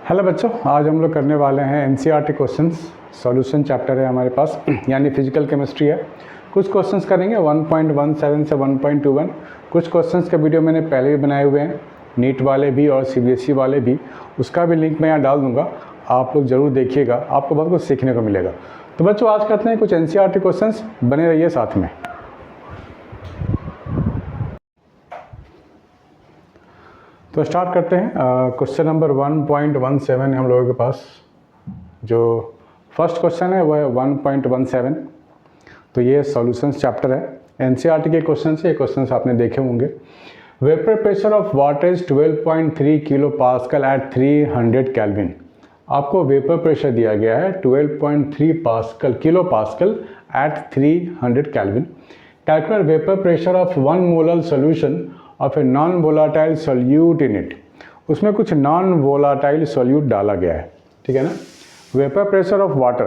Hello बच्चों, आज हम लोग करने वाले हैं एनसीईआरटी क्वेश्चंस सॉल्यूशन चैप्टर है हमारे पास, यानी फिजिकल केमिस्ट्री है। कुछ क्वेश्चंस करेंगे 1.17 से 1.21। कुछ क्वेश्चंस का वीडियो मैंने पहले भी बनाए हुए हैं, नीट वाले भी और सीबीएसई वाले भी। उसका भी लिंक मैं यहाँ डाल दूँगा, आप लोग ज़रूर देखिएगा, आपको बहुत कुछ सीखने को मिलेगा। तो बच्चों आज करते हैं कुछ एनसीईआरटी क्वेश्चंस, बने रहिए साथ में। तो स्टार्ट करते हैं। क्वेश्चन नंबर 1.17 है हम लोगों के पास। जो फर्स्ट क्वेश्चन है वो है 1.17। तो ये सॉल्यूशंस चैप्टर है, एनसीईआरटी के क्वेश्चन है। ये क्वेश्चन आपने देखे होंगे। Vapour pressure of water is 12.3 kilo pascal at 300 kelvin. आपको वेपर प्रेशर दिया गया है 12.3 pascal kilo pascal at 300 kelvin. Calculate vapour pressure of 1 molar solution of a non volatile solute in it. उसमें कुछ नॉन वोलाटाइल सोल्यूट डाला गया है, ठीक है ना। Vapour pressure of water,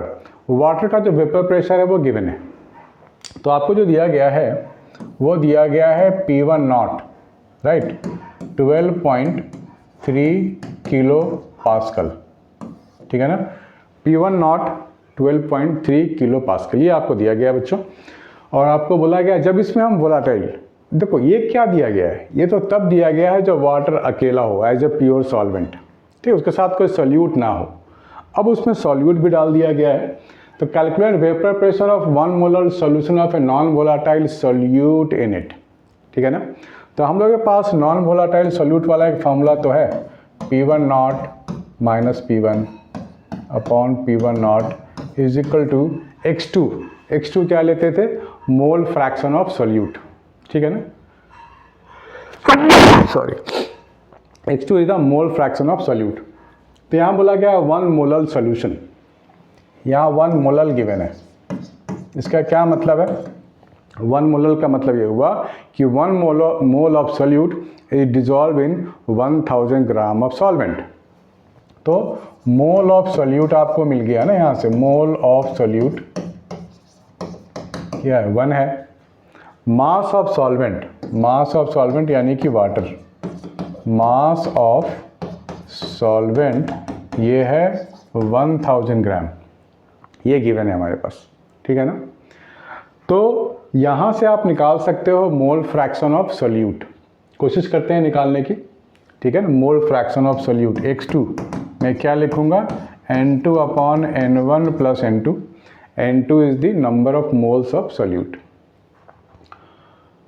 water का जो वेपर प्रेशर है वो गिवन है। तो आपको जो दिया गया है वो दिया गया है P1 not, right, 12.3 kilo pascal, ठीक है ना। P1 नॉट 12.3 किलो पास्कल, ये आपको दिया गया है बच्चों। और आपको बोला गया जब इसमें हम वोलाटाइल, देखो ये क्या दिया गया है, ये तो तब दिया गया है जब वाटर अकेला हो एज ए प्योर सॉल्वेंट, ठीक है, उसके साथ कोई सोल्यूट ना हो। अब उसमें सोल्यूट भी डाल दिया गया है। तो calculate vapour pressure of 1 molar solution of a non volatile solute in it, ठीक है ना। तो हम लोग के पास नॉन वोलाटाइल सोल्यूट वाला एक फार्मूला तो है, P1 not minus P1 upon P1 not is equal to X2। X2 क्या लेते थे, मोल फ्रैक्शन ऑफ सोल्यूट, ठीक है ना, sorry, X2 is the mole fraction of solute. तो यहाँ बोला गया 1 मोलर सोल्यूशन, यहाँ 1 मोलर गिवन है। इसका क्या मतलब है, 1 मोलर का मतलब ये हुआ कि 1 मोल of solute is dissolve in 1000 gram of solvent. तो मोल ऑफ सोल्यूट आपको मिल गया ना, यहाँ से मोल ऑफ सोल्यूट क्या है, 1 है। मास of solvent, mass of solvent यानी कि वाटर, मास ऑफ सॉल्वेंट ये है 1000 ग्राम, ये गिवन है हमारे पास, ठीक है ना। तो यहाँ से आप निकाल सकते हो मोल फ्रैक्शन ऑफ सोल्यूट। कोशिश करते हैं निकालने की, ठीक है ना। Mole fraction of solute X2 मैं क्या लिखूँगा, N2 upon N1 plus N2। N2 is the number of moles of solute.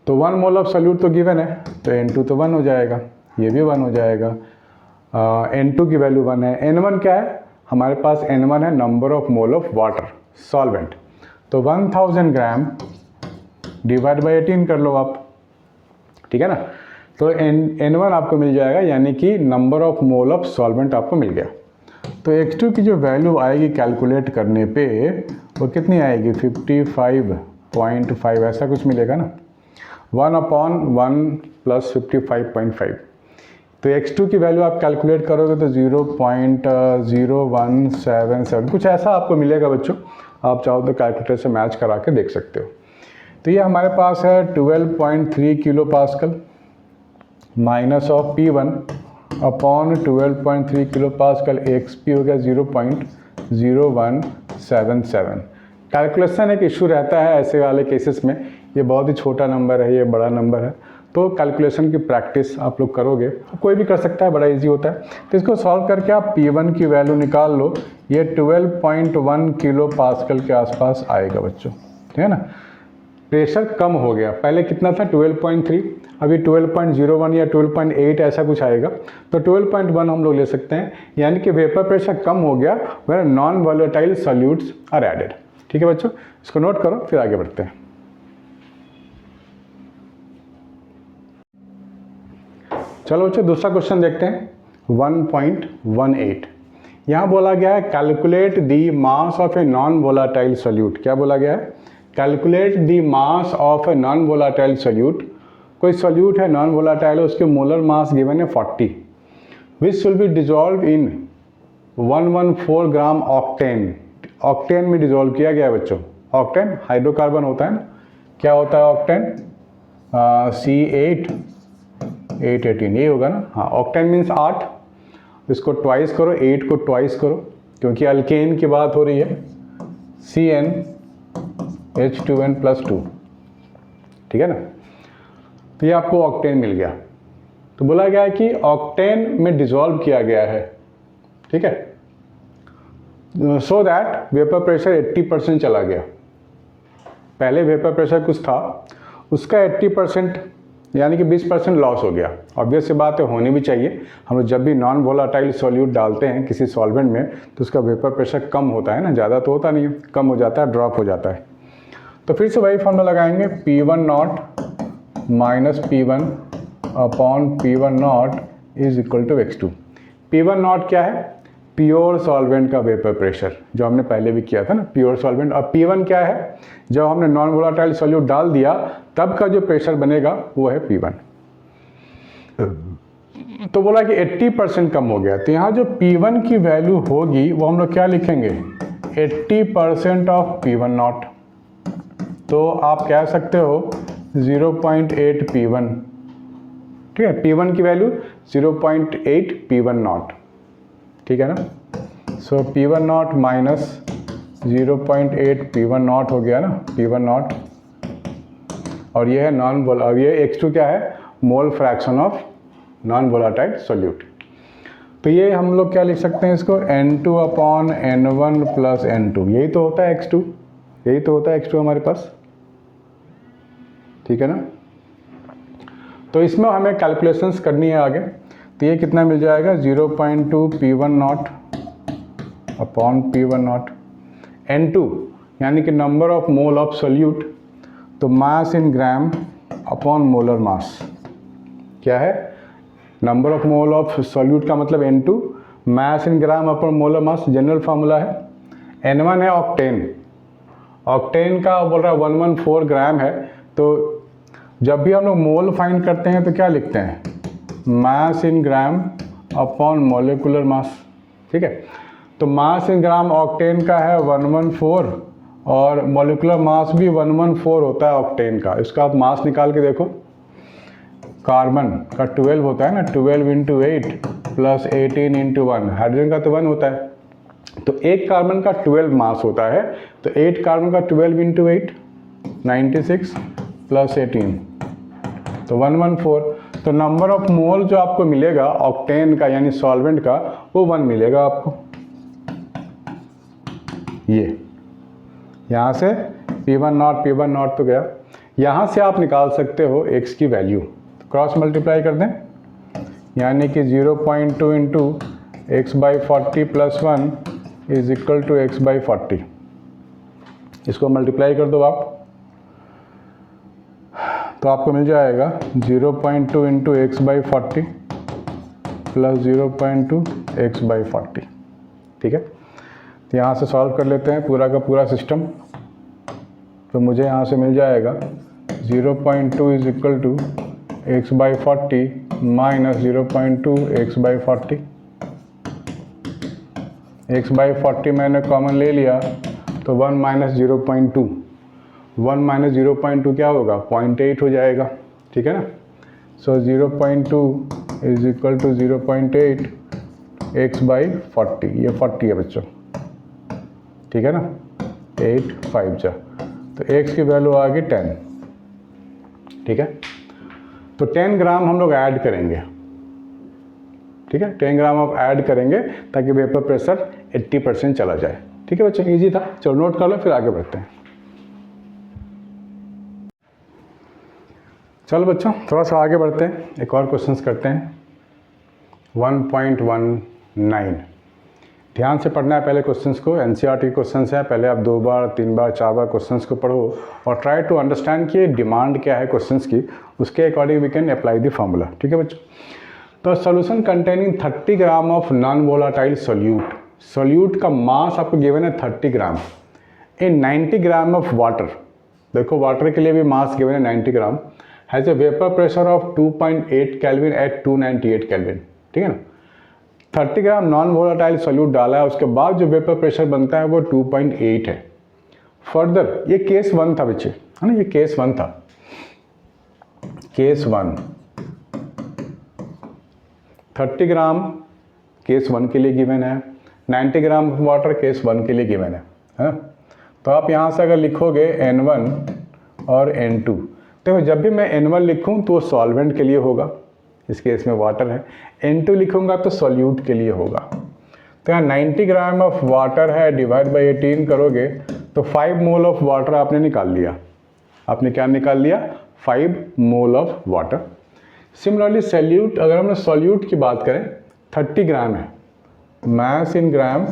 तो 1 मोल ऑफ सोल्यूट तो गिवन है, तो N2 तो 1 हो जाएगा, ये भी 1 हो जाएगा। N2 की वैल्यू 1 है। N1 क्या है हमारे पास, N1 है number of mole of water solvent. तो 1000 ग्राम डिवाइड बाई 18 कर लो आप, ठीक है ना। तो N1 आपको मिल जाएगा, यानी कि number of mole of solvent आपको मिल गया। तो X2 की जो वैल्यू आएगी कैलकुलेट करने पे वो कितनी आएगी, 55.5 ऐसा कुछ मिलेगा ना, 1 अपॉन 1 प्लस 55.5। तो X2 की वैल्यू आप कैलकुलेट करोगे तो 0.0177 कुछ ऐसा आपको मिलेगा बच्चों। आप चाहो तो कैलकुलेटर से मैच करा के देख सकते हो। तो ये हमारे पास है 12.3 kilo pascal minus of P1 upon 12.3 kilo pascal, XP हो गया 0.0177। कैलकुलेशन एक इशू रहता है ऐसे वाले केसेस में, ये बहुत ही छोटा नंबर है, ये बड़ा नंबर है, तो कैलकुलेशन की प्रैक्टिस आप लोग करोगे, कोई भी कर सकता है, बड़ा इजी होता है। तो इसको सॉल्व करके आप P1 की वैल्यू निकाल लो, ये 12.1 किलो पास्कल के आसपास आएगा बच्चों, ठीक है ना। प्रेशर कम हो गया, पहले कितना था 12.3, अभी 12.01 या 12.8 ऐसा कुछ आएगा। तो 12.1 हम लोग ले सकते हैं, यानी कि वेपर प्रेशर कम हो गया where non volatile solutes are added, ठीक है बच्चों। इसको नोट करो, फिर आगे बढ़ते हैं। चलो बच्चों दूसरा क्वेश्चन देखते हैं, 1.18। यहाँ बोला गया है calculate the mass of a non volatile solute. क्या बोला गया है, calculate the mass of a non volatile solute. कोई सोल्यूट है नॉन वोलाटाइल, उसके मोलर मास गिवन है 40, which will be dissolve in 114 gram octane. Octane में डिजॉल्व किया गया बच्चों। ऑक्टेन हाइड्रोकार्बन होता है ना, क्या होता है ऑक्टेन, C8 818 ये होगा ना, हाँ। ऑक्टेन मीन्स 8, इसको ट्वाइस करो, 8 को ट्वाइस करो, क्योंकि अल्केन की बात हो रही है, CnH2n+2, ठीक है ना। तो ये आपको ऑक्टेन मिल गया। तो बोला गया है कि ऑक्टेन में डिसॉल्व किया गया है, ठीक है, सो दैट वेपर प्रेशर 80% चला गया। पहले वेपर प्रेशर कुछ था, उसका 80% यानी कि 20% लॉस हो गया। ऑब्वियस सी बात है, होनी भी चाहिए। हम लोग जब भी नॉन वोलाटाइल सॉल्यूट डालते हैं किसी सॉल्वेंट में तो उसका वेपर प्रेशर कम होता है ना, ज़्यादा तो होता नहीं है, कम हो जाता है, ड्रॉप हो जाता है। तो फिर से वही फॉर्मूला लगाएंगे, P1 not minus P1 upon P1 not is equal to x2। P1 not क्या है? प्योर सॉल्वेंट का वेपर प्रेशर, जो हमने पहले भी किया था ना, प्योर सॉल्वेंट। और P1 क्या है? जब हमने नॉन वोलाटाइल सॉल्यूट डाल दिया तब का जो प्रेशर बनेगा वो है P1। तो बोला कि 80% कम हो गया, तो यहाँ जो P1 की वैल्यू होगी वो हम लोग क्या लिखेंगे? 80% ऑफ P1 नॉट। तो आप कह सकते हो 0.8 P1, ठीक है। P1 की वैल्यू 0.8 P1 नॉट, ठीक है ना। So P1 not minus 0.8 P1 not हो गया ना, P1 नॉट। और ये है नॉन वोल, अब ये x2 क्या है? Mole fraction of non volatile solute. तो ये हम लोग क्या लिख सकते हैं इसको? N2 upon N1 plus N2। यही तो होता है x2, यही तो होता है x2 हमारे पास, ठीक है ना। तो इसमें हमें कैलकुलेशंस करनी है आगे। तो ये कितना मिल जाएगा? 0.2 P1 not upon P1 not. N2 यानी कि number of mole of solute, तो mass in gram upon molar mass. क्या है? Number of mole of solute का मतलब N2, mass in gram upon molar mass, general formula है। N1 है octane, octane का बोल रहा है 114 ग्राम है। तो जब भी हम लोग मोल फाइंड करते हैं तो क्या लिखते हैं? मास in gram upon molecular mass, ठीक है। तो मास इन ग्राम ऑक्टेन का है 114 और मोलिकुलर मास भी 114 होता है ऑक्टेन का। इसका आप मास निकाल के देखो, कार्बन का 12 होता है ना, 12 × 8 प्लस 18 × 1, हाइड्रोजन का तो 1 होता है। तो एक कार्बन का 12 मास होता है, तो 8 कार्बन का 12 × 8 96 प्लस 18 तो 114। तो नंबर ऑफ मोल जो आपको मिलेगा ऑक्टेन का यानी सॉल्वेंट का, वो 1 मिलेगा आपको। ये यहाँ से P1 नॉट तो गया। यहाँ से आप निकाल सकते हो x की वैल्यू, क्रॉस मल्टीप्लाई कर दें, यानी कि 0.2 × x/40 + 1 is equal to x/40। इसको मल्टीप्लाई कर दो आप, तो आपको मिल जाएगा 0.2 × x/40 प्लस 0.2 x/40, ठीक है। तो यहाँ से सॉल्व कर लेते हैं पूरा का पूरा सिस्टम। तो मुझे यहाँ से मिल जाएगा 0.2 is equal to x/40 minus 0.2 x/40। x/40 मैंने कॉमन ले लिया तो 1 माइनस 0.2, 1 माइनस 0.2 क्या होगा? 0.8 हो जाएगा, ठीक है ना। सो 0.2 इज इक्वल टू 0.8 x/40, ये 40 है बच्चों, ठीक है ना, 8 5 जा, तो x की वैल्यू आ गई 10, ठीक है। तो 10 ग्राम हम लोग ऐड करेंगे, ठीक है, 10 ग्राम आप ऐड करेंगे ताकि वेपर प्रेशर 80% चला जाए, ठीक है बच्चों। इजी था, चलो नोट कर लो, फिर आगे बढ़ते हैं। चलो बच्चों थोड़ा सा आगे बढ़ते हैं, एक और क्वेश्चंस करते हैं। 1.19 ध्यान से पढ़ना है पहले क्वेश्चंस को, एनसीईआरटी क्वेश्चंस हैं, पहले आप 2 बार 3 बार 4 बार क्वेश्चंस को पढ़ो और ट्राई टू अंडरस्टैंड कि डिमांड क्या है क्वेश्चंस की, उसके according we can apply the formula, ठीक है बच्चों। तो solution containing 30 gram of non volatile solute, solute का मास आपको गिवन है 30 gram in 90 gram of water. देखो वाटर के लिए भी मास गिवन है 90 gram, has a vapour pressure of 2.8 kelvin at 298 kelvin, ठीक है ना। 30 ग्राम नॉन वोलाटाइल सोल्यूट डाला है, उसके बाद जो वेपर प्रेशर बनता है वो 2.8 है। फर्दर ये केस 1 था बच्चे, है ना, ये केस 1 था, केस 1 30 ग्राम केस 1 के लिए गिवन है, 90 ग्राम ऑफ वाटर केस 1 के लिए गिवन है। तो आप यहाँ से अगर लिखोगे N1 और N2, तो जब भी मैं N1 लिखूँ तो सॉल्वेंट के लिए होगा, इस केस में वाटर है, N2 लिखूँगा तो सॉल्यूट के लिए होगा। तो यहाँ 90 ग्राम ऑफ वाटर है, डिवाइड बाई 18 करोगे तो 5 मोल ऑफ वाटर आपने निकाल लिया। आपने क्या निकाल लिया? 5 mole of water. Similarly solute, अगर हम सॉल्यूट की बात करें 30 ग्राम है, mass in gram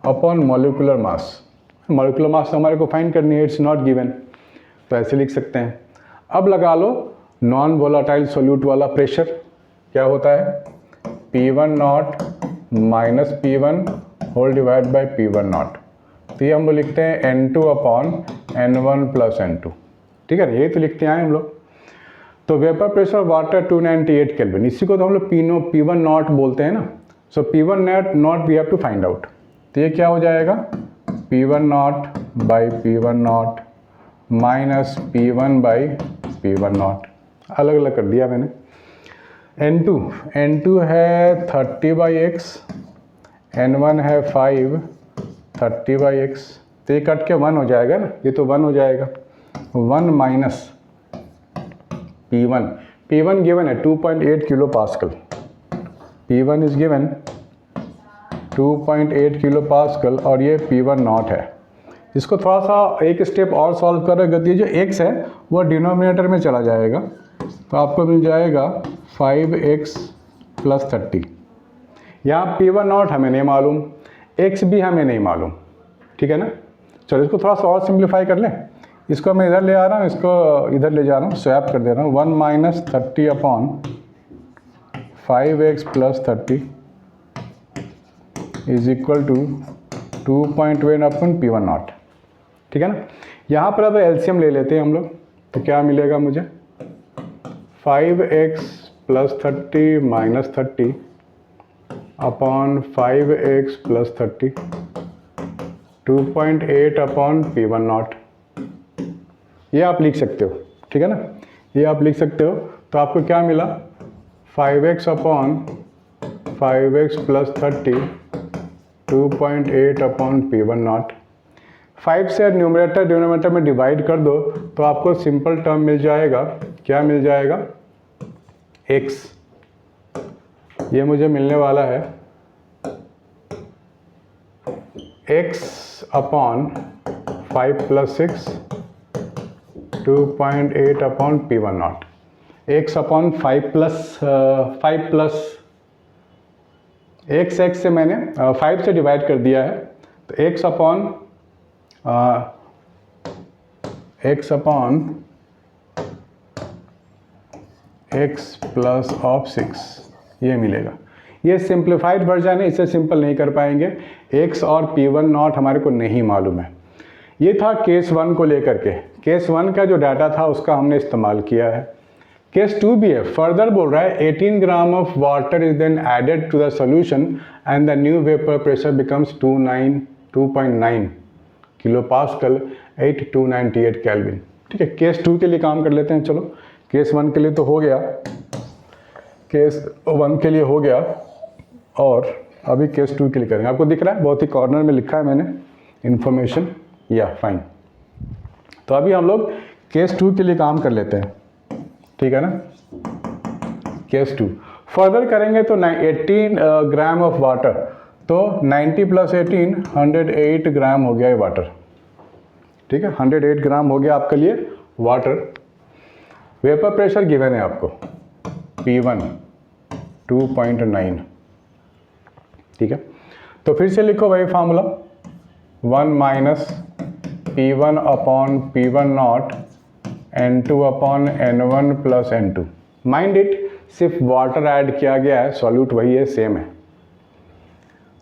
upon molecular mass. Molecular mass हमारे को फाइंड करनी है, इट्स नॉट गिवन, तो ऐसे लिख सकते हैं। अब लगा लो नॉन वोलाटाइल सॉल्यूट वाला प्रेशर, क्या होता है? P1 not minus P1 whole divide by P1 not. तो ये हम लोग लिखते हैं N2 upon N1 plus N2, ठीक है, ये तो लिखते हैं हम लोग। तो वेपर प्रेशर वाटर 298 केल्विन, इसी को तो हम लोग P1 नॉट बोलते हैं ना। So P1 not we have to find out. तो ये क्या हो जाएगा? P1 not by P1 not minus P1 by P1 not, अलग अलग कर दिया मैंने। N2 है 30/x, N1 है 5 30/x, तो ये कट के 1 हो जाएगा ना, ये तो 1 हो जाएगा। 1 माइनस P1 गिवन है 2.8 kilo pascal, P1 is given 2.8 kilo pascal और ये P1 नॉट है। इसको थोड़ा सा एक स्टेप और सॉल्व करेगा, ये जो x है वो डिनोमिनेटर में चला जाएगा, तो आपको मिल जाएगा 5x प्लस 30। यहाँ P1 नॉट हमें नहीं मालूम, x भी हमें नहीं मालूम, ठीक है ना। चलो इसको थोड़ा सा और सिंप्लीफाई कर लें, इसको मैं इधर ले आ रहा हूँ, इसको इधर ले जा रहा हूँ, स्वैप कर दे रहा हूँ। 1 minus 30 upon 5x plus 30 is equal to 2.1 upon P1 not, ठीक है ना। यहाँ पर अब एलसीएम ले लेते हैं हम लोग, तो क्या मिलेगा मुझे? 5x plus 30 minus 30 upon 5x plus 30 2.8 upon P1 not, ये आप लिख सकते हो, ठीक है ना, ये आप लिख सकते हो। तो आपको क्या मिला? 5x upon 5x plus 30 2.8 upon P1 not. 5 से न्यूमरेटर डिनोमिनेटर में डिवाइड कर दो तो आपको सिंपल टर्म मिल जाएगा, क्या मिल जाएगा? x, ये मुझे मिलने वाला है x upon 5 plus 6 2.8 upon P1 not. x upon 5 plus x से मैंने 5 से डिवाइड कर दिया है, तो x upon x plus of 6 ये मिलेगा। ये सिंप्लीफाइड वर्जन है, इसे सिंपल नहीं कर पाएंगे, x और P1 नॉट हमारे को नहीं मालूम है। ये था केस 1 को लेकर के। केस 1 का जो डाटा था उसका हमने इस्तेमाल किया है। केस 2 भी है, फर्दर बोल रहा है 18 gram of water is then added to the solution and the new vapour pressure becomes 2.9 kilo pascal 8298 kelvin, ठीक है। केस 2 के लिए काम कर लेते हैं। चलो केस 1 के लिए तो हो गया, केस 1 के लिए हो गया, और अभी केस 2 के लिए करेंगे। आपको दिख रहा है बहुत ही कॉर्नर में लिखा है मैंने इन्फॉर्मेशन, या फाइन। तो अभी हम लोग केस 2 के लिए काम कर लेते हैं, ठीक है ना। केस 2 फर्दर करेंगे तो 18 ग्राम ऑफ वाटर, तो 90 प्लस 18 108 ग्राम हो गया ये वाटर, ठीक है। 108 ग्राम हो गया आपके लिए वाटर। वेपर प्रेशर गिवन है आपको P1 2.9, ठीक है। तो फिर से लिखो वही formula, 1 minus P1 upon P1 not N2 upon N1 plus N2। Mind it, सिर्फ वाटर ऐड किया गया है, सॉल्यूट वही है, सेम है।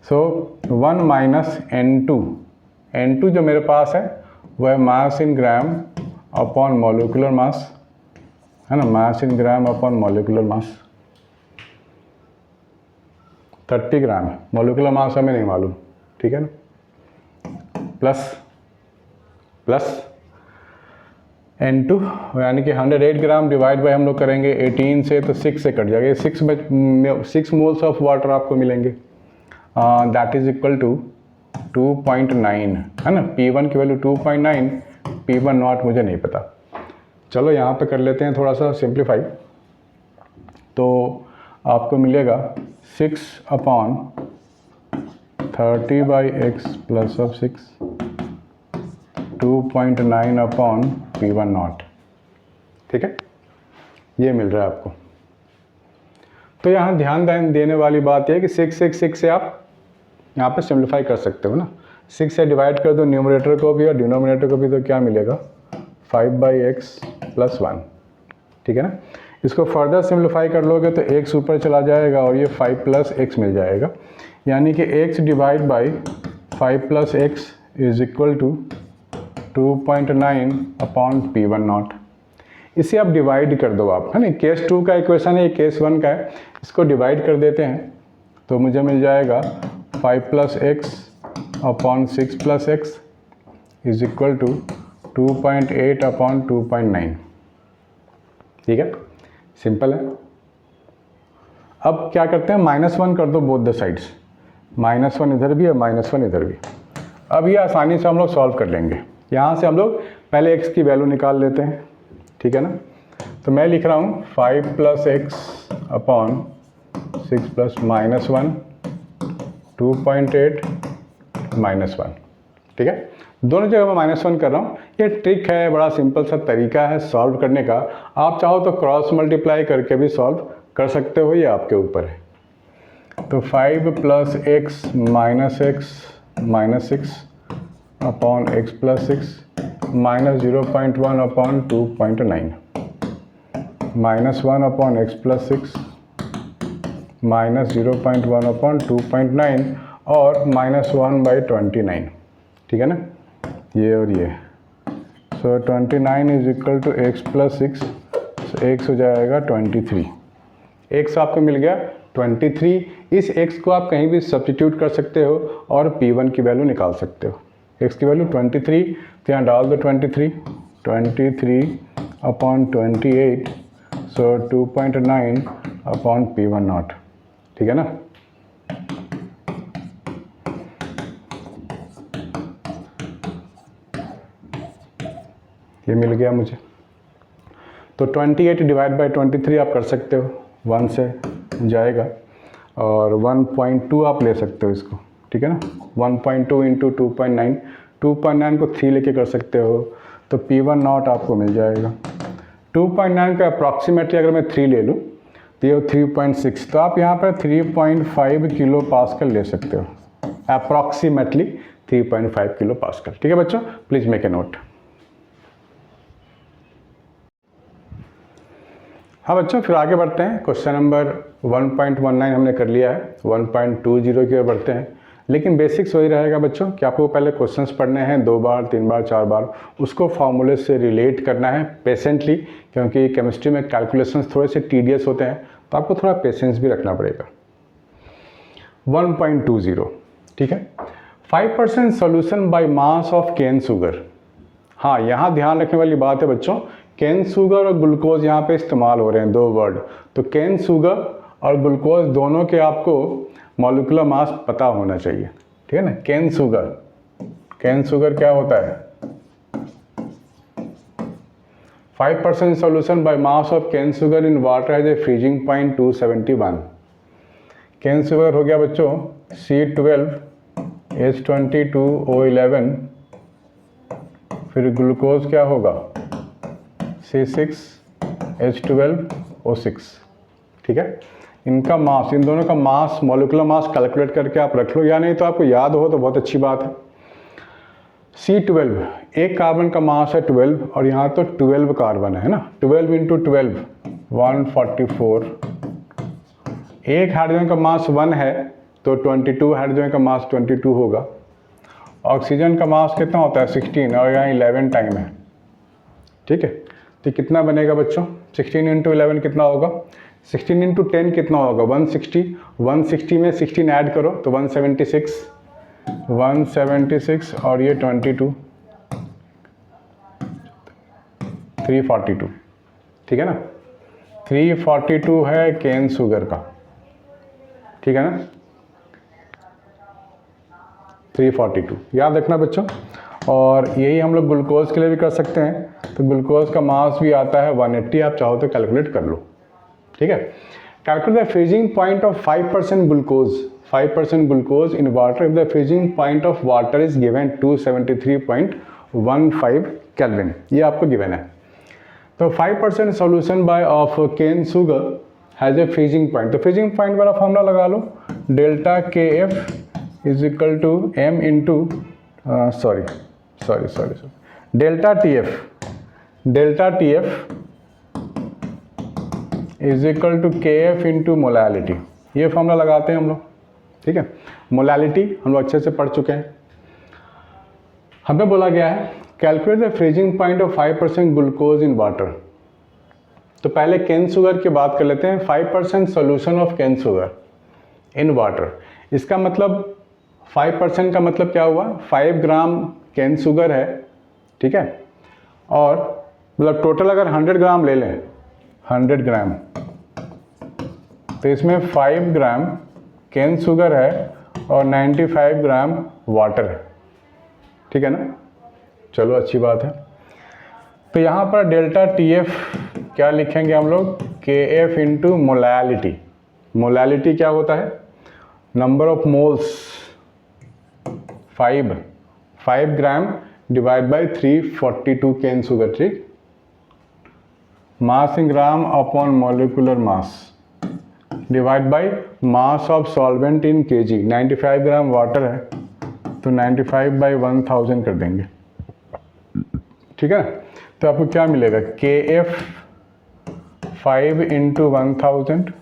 सो 1 माइनस N2 जो मेरे पास है वह मास इन ग्राम अपॉन मॉलिक्यूलर मास, है ना, मास in gram upon molecular mass 30 gram है, मॉलिक्यूलर मास हमें नहीं मालूम, ठीक है ना। प्लस N2 यानी कि 108 ग्राम डिवाइड बाय हम लोग करेंगे 18 से, तो 6 से कट जाएगा, 6 मोल्स ऑफ वाटर आपको मिलेंगे, दैट इज इक्वल टू 2.9 है ना। P1 की वैल्यू 2.9, P1 नॉट मुझे नहीं पता। चलो यहाँ पे कर लेते हैं थोड़ा सा सिंप्लीफाई। तो आपको मिलेगा 6/30/x plus of 6, 2.9/P1 not. ठीक है, ये मिल रहा है आपको। तो यहाँ ध्यान देने वाली बात यह है कि 6 से आप यहाँ पे सिंप्लीफाई कर सकते हो ना। 6 से डिवाइड कर दो न्यूमरेटर को भी और डिनोमिनेटर को भी, तो क्या मिलेगा 5/x प्लस 1। ठीक है ना। इसको फर्दर सिंप्लीफाई कर लोगे तो x ऊपर चला जाएगा और ये 5 प्लस x मिल जाएगा, यानी कि x divide by 5 plus x is equal to 2.9/P1 not. इसे आप डिवाइड कर दो आप, है ना। केस 2 का इक्वेशन है, केस 1 का है। इसको डिवाइड कर देते हैं तो मुझे मिल जाएगा 5 plus x/6 plus x is equal to 2.8/2.9। ठीक है, सिंपल है। अब क्या करते हैं, -1 कर दो बोथ द साइड्स। -1 इधर भी है, -1 इधर भी। अब ये आसानी से हम लोग सॉल्व कर लेंगे। यहाँ से हम लोग पहले x की वैल्यू निकाल लेते हैं। ठीक है ना। तो मैं लिख रहा हूँ 5 प्लस x/6 प्लस -1 2.8 -1। ठीक है, दोनों जगह मैं -1 कर रहा हूँ। ये ट्रिक है, बड़ा सिंपल सा तरीका है सॉल्व करने का। आप चाहो तो क्रॉस मल्टीप्लाई करके भी सॉल्व कर सकते हो, ये आपके ऊपर है। तो 5 plus x minus 6/x plus 6 minus 0.1/2.9 -1/x plus 6 minus 0.1/2.9 और -1/29। ठीक है ना, ये और ये। So 29 is equal to x plus 6, x हो जाएगा 23। x आपको मिल गया 23। इस x को आप कहीं भी सब्स्टिट्यूट कर सकते हो और P1 की वैल्यू निकाल सकते हो। x की वैल्यू 23, तो यहाँ डाल दो 23/28, सो 2.9/P1 नॉट। ठीक है ना। ये मिल गया मुझे। तो 28 डिवाइड बाई 23 आप कर सकते हो, 1 से जाएगा, और 1.2 आप ले सकते हो इसको। ठीक है ना। 1.2 इंटू 2.9, 2.9 को 3 लेके कर सकते हो, तो P1 नॉट आपको मिल जाएगा। 2.9 का अप्रॉक्सीमेटली अगर मैं 3 ले लूँ तो ये 3.6, तो आप यहाँ पर 3.5 किलो पास्कल ले सकते हो, अप्रॉक्सीमेटली 3.5 किलो पास्कल। ठीक है बच्चों, प्लीज़ मेक ए नोट। हाँ बच्चों, फिर आगे बढ़ते हैं। क्वेश्चन नंबर 1.19 हमने कर लिया है, 1.20 की ओर बढ़ते हैं। लेकिन बेसिक्स वही रहेगा बच्चों कि आपको पहले क्वेश्चंस पढ़ने हैं 2 बार 3 बार 4 बार, उसको फार्मूले से रिलेट करना है पेशेंटली, क्योंकि केमिस्ट्री में कैलकुलेशंस थोड़े से टीडियस होते हैं, तो आपको थोड़ा पेशेंस भी रखना पड़ेगा। 1.20, ठीक है। 5% solution by mass of cane sugar. हाँ, यहाँ ध्यान रखने वाली बात है बच्चों, केन शुगर और ग्लूकोज यहाँ पे इस्तेमाल हो रहे हैं, 2 वर्ड। तो केन शुगर और ग्लूकोज दोनों के आपको मॉलिक्यूलर मास पता होना चाहिए। ठीक है ना। केन शुगर क्या होता है, 5% solution by mass of cane sugar in water has a freezing point 271। Cane sugar हो गया बच्चों C12H22O11, फिर ग्लूकोज क्या होगा C6H12O6। ठीक है। इनका मास, इन दोनों का मास, मॉलिक्यूलर मास कैलकुलेट करके आप रख लो, या नहीं तो आपको याद हो तो बहुत अच्छी बात है। C12, एक कार्बन का मास है 12 और यहाँ तो 12 कार्बन है ना, 12 इंटू 12 144। एक हाइड्रोजन का मास 1 है तो 22 हाइड्रोजन का मास 22 होगा। ऑक्सीजन का मास कितना होता है 16, और यहाँ 11 टाइम है। ठीक है, तो कितना बनेगा बच्चों, 16 इंटू 11 कितना होगा, 16 इंटू 10 कितना होगा 160, 160 में 16 ऐड करो तो 176 और ये 22, 342। ठीक है ना, 342 है केन शुगर का। ठीक है ना। 342, याद रखना बच्चों। और यही हम लोग ग्लूकोज के लिए भी कर सकते हैं। तो ग्लूकोज का मास भी आता है 180, आप चाहो तो कैलकुलेट कर लो, ठीक है। Calculate the freezing point of 5% glucose, 5% glucose in water if the freezing point of water is given 273.15 kelvin, ये आपको गिवन है। तो 5% solution by of cane sugar has a freezing point, तो फ्रीजिंग पॉइंट वाला फॉर्मूला लगा लो, delta K F is equal to M into sorry delta T F is equal to K F into molality, ये formula लगाते हैं हम लोग, ठीक है। मोलैलिटी हम लोग अच्छे से पढ़ चुके हैं। हमें बोला गया है calculate the freezing point of 5% glucose in water. तो पहले केन शुगर की बात कर लेते हैं। 5% solution of cane sugar in water, इसका मतलब 5% का मतलब क्या हुआ, 5 ग्राम केन शुगर है, ठीक है। और मतलब टोटल अगर 100 ग्राम ले लें, 100 ग्राम, तो इसमें 5 ग्राम केन शुगर है और 95 ग्राम वाटर है, ठीक है ना। चलो अच्छी बात है। तो यहाँ पर डेल्टा टी एफ क्या लिखेंगे हम लोग, के एफ इंटू मोलैलिटी। मोलैलिटी क्या होता है, number of moles, 5 gram divide by 342 cane sugar, ठीक। Mass in gram upon molecular mass divide by mass of solvent in KG. 95 gram water है तो 95 बाई 1000 कर देंगे, ठीक है। तो आपको क्या मिलेगा, के एफ 5 इंटू 1000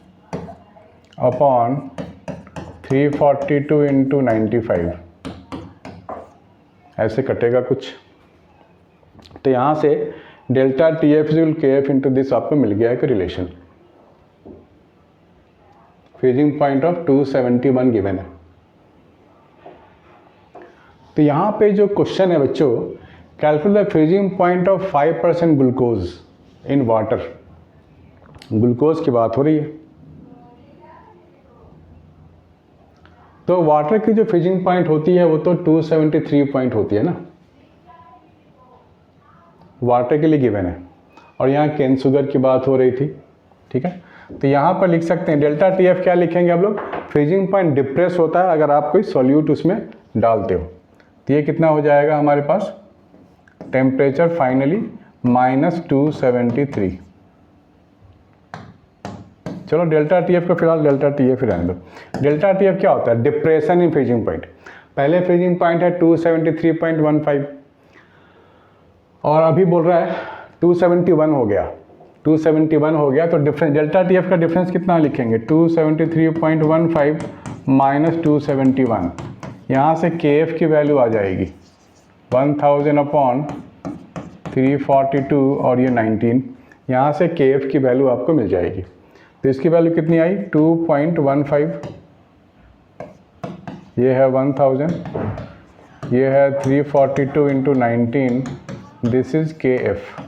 अपॉन 342 इंटू 95, ऐसे कटेगा कुछ। तो यहाँ से डेल्टा टी एफ इक्वल के एफ इंटू दिस आपको मिल गया एक relation. Freezing point of 271 given है। तो यहाँ पे जो क्वेश्चन है बच्चों, calculate the freezing point of 5% glucose in water. Glucose की बात हो रही है, तो वाटर की जो फ्रीजिंग पॉइंट होती है वो तो 273 पॉइंट होती है ना, वाटर के लिए गिवन है। और यहाँ केन शुगर की बात हो रही थी, ठीक है। तो यहाँ पर लिख सकते हैं डेल्टा टी एफ क्या लिखेंगे हम लोग, फ्रीजिंग पॉइंट डिप्रेस होता है अगर आप कोई सॉल्यूट उसमें डालते हो। तो ये कितना हो जाएगा हमारे पास, टेम्परेचर फाइनली -273। चलो डेल्टा टी एफ को फिलहाल डेल्टा टी एफ ही रहने दो। डेल्टा टी एफ क्या होता है, डिप्रेशन इन फ्रीजिंग पॉइंट। पहले फ्रीजिंग पॉइंट है 273.15 और अभी बोल रहा है 271 हो गया, 271 हो गया। तो डिफरेंस डेल्टा टी एफ का डिफरेंस कितना लिखेंगे, 273.15 माइनस 271, यहाँ से के एफ की वैल्यू आ जाएगी 1000 अपॉन 342 और ये 19, यहाँ से के एफ की वैल्यू आपको मिल जाएगी। तो इसकी वैल्यू कितनी आई, 2.15, ये है 1000, ये है 342 इंटू 19, दिस इज के एफ,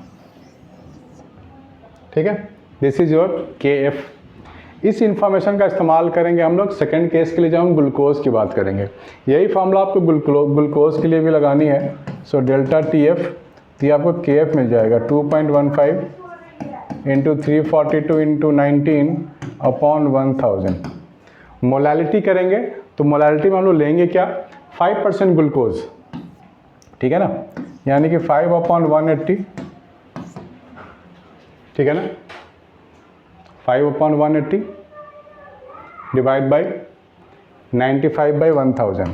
ठीक है। दिस इज योर के एफ। इस इंफॉर्मेशन का इस्तेमाल करेंगे हम लोग सेकंड केस के लिए जब हम ग्लूकोज की बात करेंगे। यही फॉर्मूला आपको ग्लूकोज के लिए भी लगानी है। सो डेल्टा टी एफ, ये आपको के एफ मिल जाएगा 2.15 इंटू 342 इंटू 19 अपॉन 1000। मोलैलिटी करेंगे तो मोलैलिटी में हम लोग लेंगे क्या, 5% ग्लूकोज, ठीक है ना, यानी कि 5 अपॉन 180, ठीक है ना, 5 अपॉन 180 डिवाइड बाई 95 बाई 1000,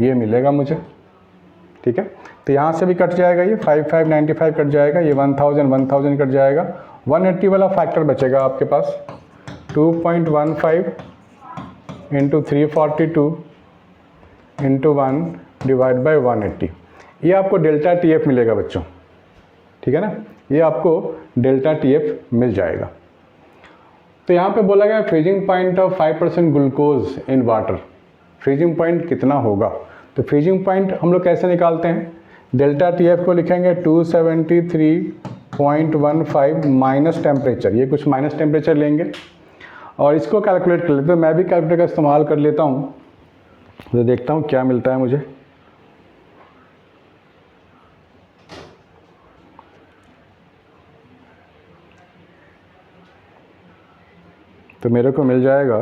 ये मिलेगा मुझे, ठीक है। तो यहाँ से भी कट जाएगा, ये 5 कट जाएगा, ये 1000 कट जाएगा, 180 वाला फैक्टर बचेगा आपके पास, 2.15 इंटू 342 इंटू 1 डिवाइड बाई 180, ये आपको डेल्टा टी एफ मिलेगा बच्चों, ठीक है ना, ये आपको डेल्टा टी एफ मिल जाएगा। तो यहाँ पे बोला गया freezing point of 5% glucose in water, freezing point कितना होगा। तो फ्रीजिंग पॉइंट हम लोग कैसे निकालते हैं, डेल्टा टी एफ को लिखेंगे 273.15 माइनस टेम्परेचर, ये कुछ माइनस टेम्परेचर लेंगे और इसको कैलकुलेट कर लेते हैं। तो मैं भी कैलकुलेटर का इस्तेमाल कर लेता हूँ। तो देखता हूँ क्या मिलता है मुझे। तो मेरे को मिल जाएगा,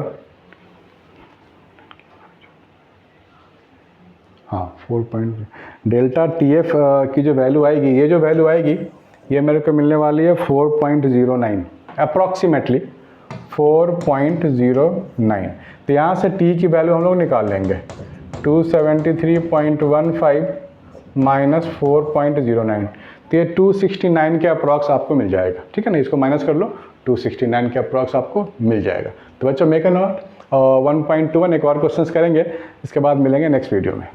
हाँ 4. डेल्टा टी एफ की जो वैल्यू आएगी, ये जो वैल्यू आएगी ये मेरे को मिलने वाली है 4.09 अप्रॉक्सीमेटली 4.09। तो यहाँ से टी की वैल्यू हम लोग निकाल लेंगे 273.15 माइनस 4.09, तो ये 269 के अप्रॉक्स आपको मिल जाएगा। ठीक है ना, इसको माइनस कर लो, 269 के अप्रॉक्स आपको मिल जाएगा। तो बच्चों मेक अ नोट, 1.21 एक और क्वेश्चंस करेंगे, इसके बाद मिलेंगे नेक्स्ट वीडियो में।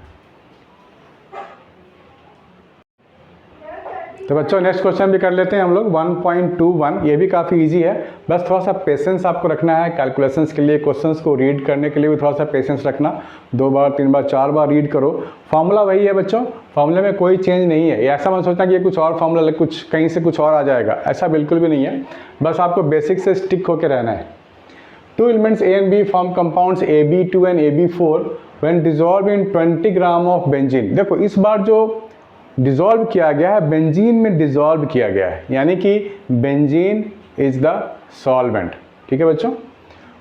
तो बच्चों नेक्स्ट क्वेश्चन भी कर लेते हैं हम लोग 1.21। ये भी काफ़ी इजी है, बस थोड़ा सा पेशेंस आपको रखना है कैलकुलेशंस के लिए। क्वेश्चंस को रीड करने के लिए भी थोड़ा सा पेशेंस रखना, 2 बार 3 बार 4 बार रीड करो। फार्मूला वही है बच्चों, फार्मूले में कोई चेंज नहीं है। ऐसा मत सोचना कि ये कुछ और फार्मूला, कुछ कहीं से कुछ और आ जाएगा, ऐसा बिल्कुल भी नहीं है। बस आपको बेसिक से स्टिक होकर रहना है। 2 elements A and B form compounds AB2 and AB4 when dissolved in 20 gram of benzene. देखो इस बार जो डिज़ोल्व किया गया है बेंजीन में डिज़ोल्व किया गया है, यानी कि बेंजीन इज द सॉल्वेंट। ठीक है बच्चों,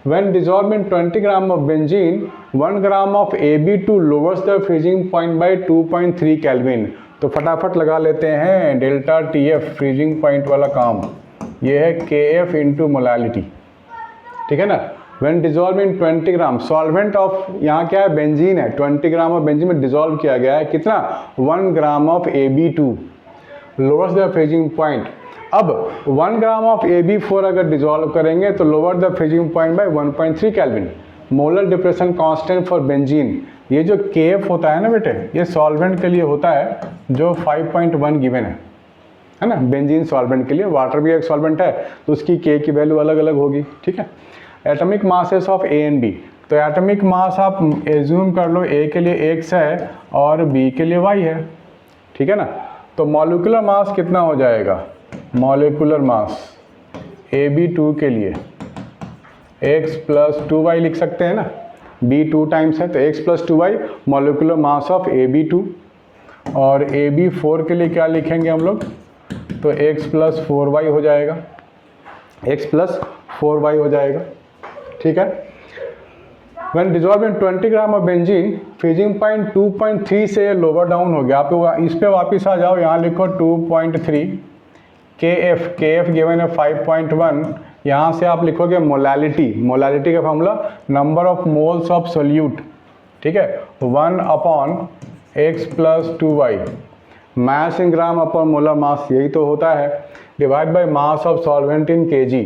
when dissolved in 20 gram of benzene 1 gram of AB2 lowers the freezing point by 2.3 kelvin. तो फटाफट लगा लेते हैं डेल्टा TF फ्रीजिंग पॉइंट वाला काम, ये है KF इंटू मोलालिटी। ठीक है ना, when dissolved in 20 gram solvent of, यहाँ क्या है बेंजीन है, 20 ग्राम ऑफ बेंजीन में डिजोल्व किया गया है कितना, 1 gram of AB2 lowers the freezing point. अब 1 ग्राम ऑफ AB4 अगर डिजोल्व करेंगे तो lower the freezing point by 1.3 kelvin. Molar depression constant for benzene, ये जो KF होता है ना बेटे, ये सॉल्वेंट के लिए होता है जो 5.1 गिवन है ना, बेंजीन सॉल्वेंट के लिए। वाटर भी एक सॉल्वेंट है तो उसकी K की वैल्यू अलग अलग होगी। ठीक है, atomic masses of A and B, तो एटॉमिक मास आप एज्यूम कर लो A के लिए X है और B के लिए Y है। ठीक है ना, तो मॉलिक्यूलर मास कितना हो जाएगा, मॉलिक्यूलर मास AB2 के लिए X प्लस 2Y लिख सकते हैं ना, B 2 टाइम्स है तो X plus 2Y molecular mass of AB2। और AB4 के लिए क्या लिखेंगे हम लोग, तो X प्लस 4Y हो जाएगा, X प्लस 4Y हो जाएगा। ठीक है, when dissolved in 20 gram of benzene freezing point 2.3 से लोअर डाउन हो गया। आप इस पे वापस आ जाओ, यहाँ लिखो 2.3 KF गिवन है 5.1, यहाँ से आप लिखोगे मोलालिटी का formula number of moles of solute. ठीक है, 1 upon X plus 2Y, mass in gram upon molar मास, यही तो होता है, divide by mass of solvent in kg।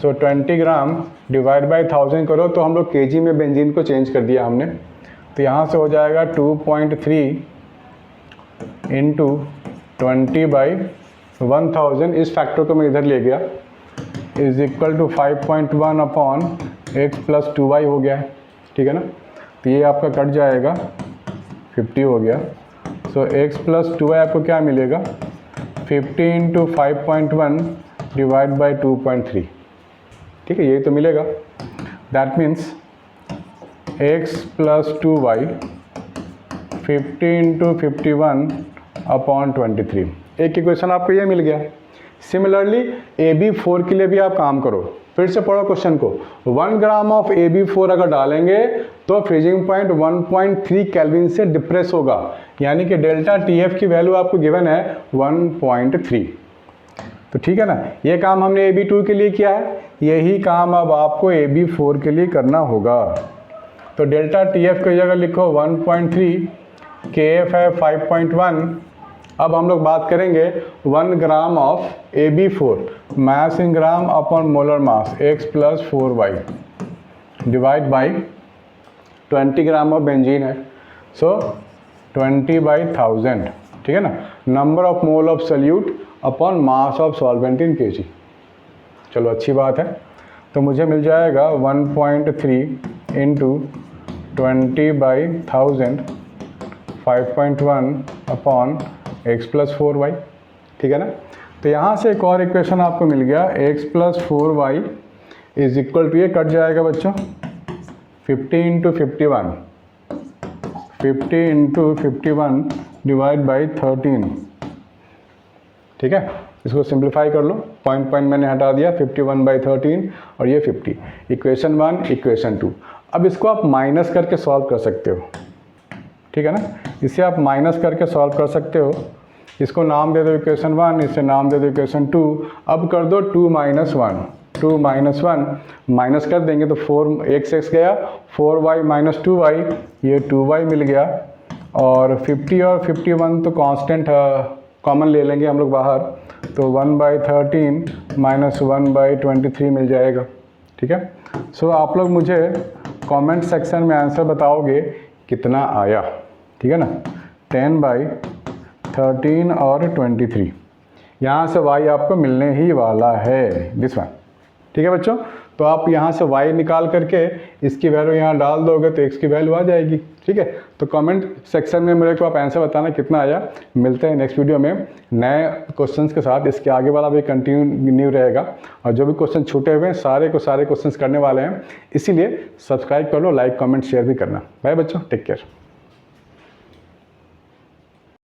So 20 gram divide by 1000 करो तो हम लोग kg में बेंजीन को चेंज कर दिया हमने, तो यहाँ से हो जाएगा 2.3 इंटू 20 बाई 1000, इस फैक्टर को मैं इधर ले गया, is equal to 5.1 upon X plus 2Y हो गया है। ठीक है ना, तो ये आपका कट जाएगा 50 हो गया। सो X प्लस 2Y आपको क्या मिलेगा, 50 इंटू 5.1 डिवाइड बाई 2.3। ठीक है, यही तो मिलेगा। That means X plus 2Y 50 into 51 upon 23। एक इक्वेशन आपको ये मिल गया। सिमिलरली AB4 के लिए भी आप काम करो, फिर से पढ़ो क्वेश्चन को। 1 ग्राम ऑफ AB4 अगर डालेंगे तो फ्रीजिंग पॉइंट 1.3 केल्विन से डिप्रेस होगा, यानी कि डेल्टा TF की वैल्यू आपको गिवन है 1.3। तो ठीक है ना, ये काम हमने AB2 के लिए किया है, यही काम अब आपको AB4 के लिए करना होगा। तो डेल्टा TF की जगह लिखो 1.3, KF है 5.1। अब हम लोग बात करेंगे 1 gram of AB4, mass in gram upon molar mass X plus 4Y divide by 20 gram of benzene है, सो 20 बाई 1000। ठीक है ना, number of mole of solute upon mass of solvent in kg। चलो अच्छी बात है, तो मुझे मिल जाएगा 1.3 into 20 by 1000 5.1 upon X plus 4Y। ठीक है ना, तो यहाँ से एक और इक्वेशन आपको मिल गया, X plus 4Y is equal to, ये कट जाएगा बच्चों 50 इंटू 51 50 इंटू 51 डिवाइड बाई 13, ठीक है। इसको सिंप्लीफाई कर लो, पॉइंट मैंने हटा दिया, 51/13 और ये 50, इक्वेशन 1 इक्वेशन 2। अब इसको आप माइनस करके सॉल्व कर सकते हो, ठीक है ना, इसे आप माइनस करके सॉल्व कर सकते हो। इसको नाम दे दो इक्वेशन 1, इसे नाम दे दो इक्वेशन 2। अब कर दो 2 - 1, 2 - 1 माइनस कर देंगे तो 4 x गया, 4y - 2y, ये 2y मिल गया। और 50 और 51 तो कांस्टेंट कॉमन ले लेंगे हम लोग बाहर, तो 1/13 - 1/23 मिल जाएगा, ठीक है। सो आप लोग मुझे कमेंट सेक्शन में आंसर बताओगे कितना आया, ठीक है ना। 10/13 और 23, यहाँ से y आपको मिलने ही वाला है, दिस वन, ठीक है बच्चों। तो आप यहाँ से y निकाल करके इसकी वैल्यू यहाँ डाल दोगे तो x की वैल्यू आ जाएगी, ठीक है। तो कमेंट सेक्शन में मेरे को आप आंसर बताना कितना आया। मिलते हैं नेक्स्ट वीडियो में नए क्वेश्चंस के साथ, इसके आगे वाला भी कंटिन्यू रहेगा और जो भी क्वेश्चन छूटे हुए हैं सारे क्वेश्चंस करने वाले हैं, इसीलिए सब्सक्राइब कर लो, लाइक कमेंट शेयर भी करना। बाय बच्चों, टेक केयर।